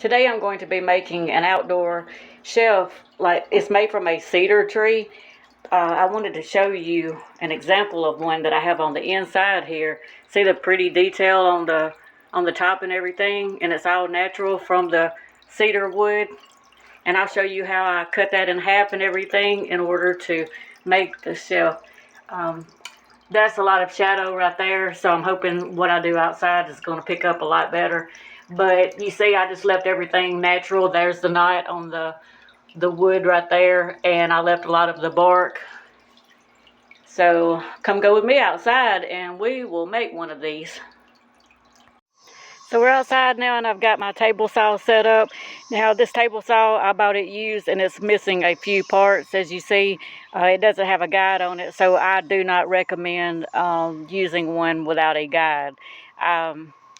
Today I'm going to be making an outdoor shelf. Like, it's made from a cedar tree. I wanted to show you an example of one that I have on the inside here. See the pretty detail on the top and everything, and it's all natural from the cedar wood. And I'll show you how I cut that in half and everything in order to make the shelf. That's a lot of shadow right there, so I'm hoping what I do outside is going to pick up a lot better. But you see, I just left everything natural. There's the knot on the wood right there, and I left a lot of the bark. So come go with me outside and we will make one of these. So we're outside now, and I've got my table saw set up. Now this table saw, I bought it used, and it's missing a few parts. As you see, it doesn't have a guide on it, so I do not recommend using one without a guide.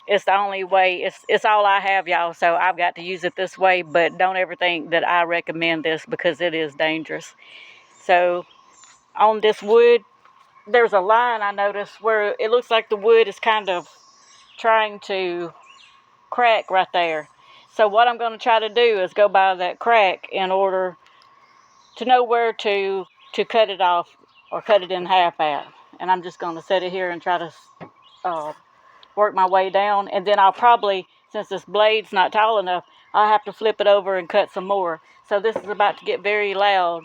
It's the only way, it's all I have, y'all, so I've got to use it this way. But don't ever think that I recommend this, because it is dangerous. So on this wood, there's a line I noticed where it looks like the wood is kind of trying to crack right there. So what I'm going to try to do is go by that crack in order to know where to cut it off or cut it in half at. And I'm just going to set it here and try to work my way down. And then I'll probably, since this blade's not tall enough, I'll have to flip it over and cut some more. So this is about to get very loud.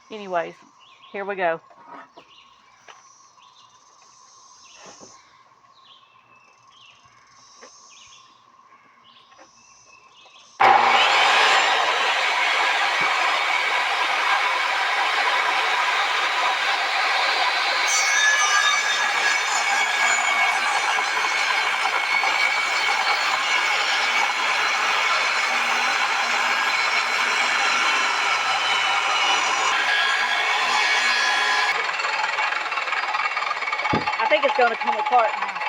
Anyways, here we go. I think it's going to come apart now.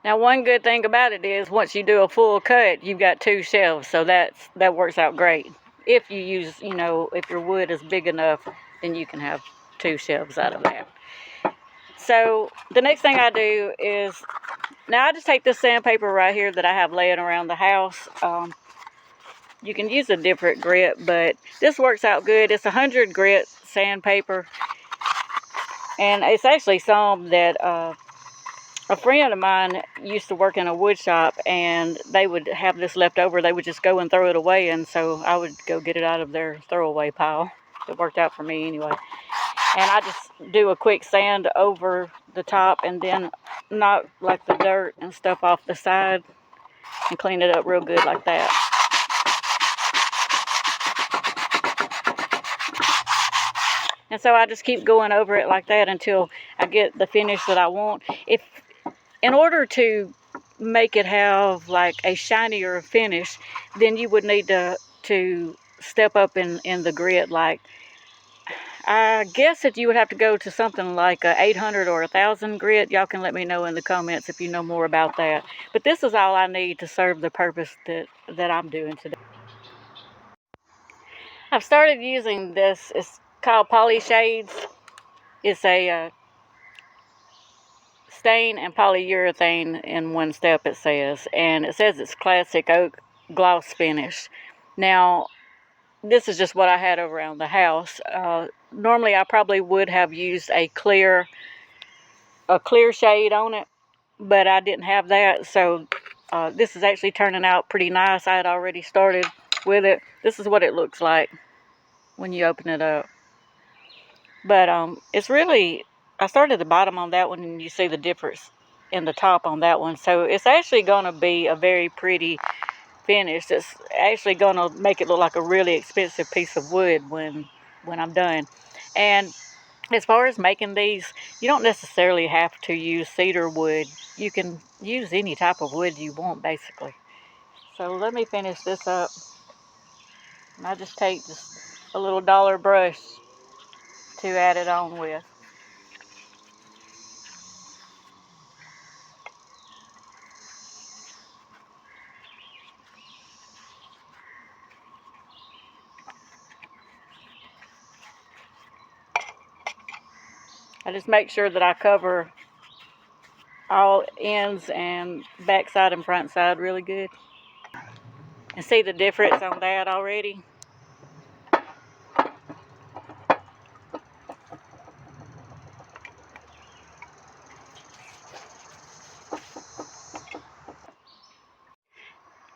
Now, one good thing about it is once you do a full cut, you've got two shelves, so that works out great. If you use, if your wood is big enough, then you can have two shelves out of that. So the next thing I do is, now I just take this sandpaper right here that I have laying around the house. You can use a different grit, but this works out good. It's 100 grit sandpaper, and it's actually some that a friend of mine used to work in a wood shop, and they would have this left over. They would just go and throw it away, and so I would go get it out of their throwaway pile. It worked out for me anyway. And I just do a quick sand over the top and then knock like the dirt and stuff off the side and clean it up real good like that. And so I just keep going over it like that until I get the finish that I want. In order to make it have like a shinier finish, then you would need to step up in the grit. Like, I guess that you would have to go to something like a 800 or 1,000 grit. Y'all can let me know in the comments if you know more about that. But this is all I need to serve the purpose that I'm doing today. I've started using this. It's called Poly Shades. It's a stain and polyurethane in one step, it says. And it says it's classic oak gloss finish. Now, this is just what I had around the house. Normally I probably would have used a clear shade on it, but I didn't have that. So this is actually turning out pretty nice. I had already started with it. This is what it looks like when you open it up. But it's really, I started at the bottom on that one, and you see the difference in the top on that one. So it's actually going to be a very pretty finish. It's actually going to make it look like a really expensive piece of wood when I'm done. And as far as making these, you don't necessarily have to use cedar wood. You can use any type of wood you want, basically. So let me finish this up. And I just take just a little dollar brush to add it on with. I just make sure that I cover all ends and back side and front side really good. And see the difference on that already?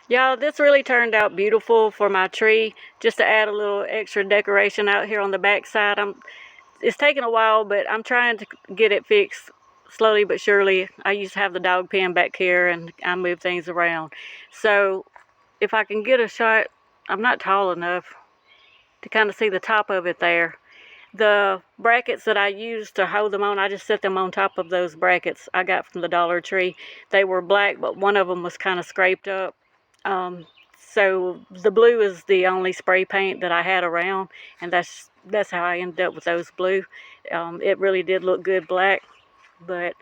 Y'all, this really turned out beautiful for my tree. Just to add a little extra decoration out here on the back side. It's taking a while, but I'm trying to get it fixed slowly but surely. I used to have the dog pen back here, and I move things around. So if I can get a shot, I'm not tall enough to kind of see the top of it there. The brackets that I used to hold them on, I just set them on top of those brackets I got from the Dollar Tree. They were black, but one of them was kind of scraped up. So the blue is the only spray paint that I had around, and that's how I ended up with those blue. It really did look good black, but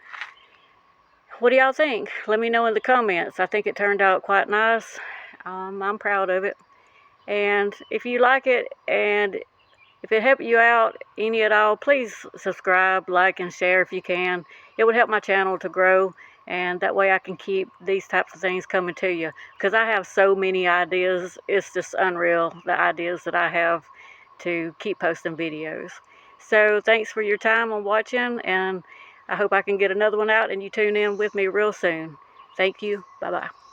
what do y'all think? Let me know in the comments. I think it turned out quite nice. I'm proud of it. And if you like it, and if it helped you out any at all, please subscribe, like, and share if you can. It would help my channel to grow, and that way I can keep these types of things coming to you. Because I have so many ideas, it's just unreal, the ideas that I have to keep posting videos. So thanks for your time on watching, and I hope I can get another one out and you tune in with me real soon. Thank you. Bye-bye.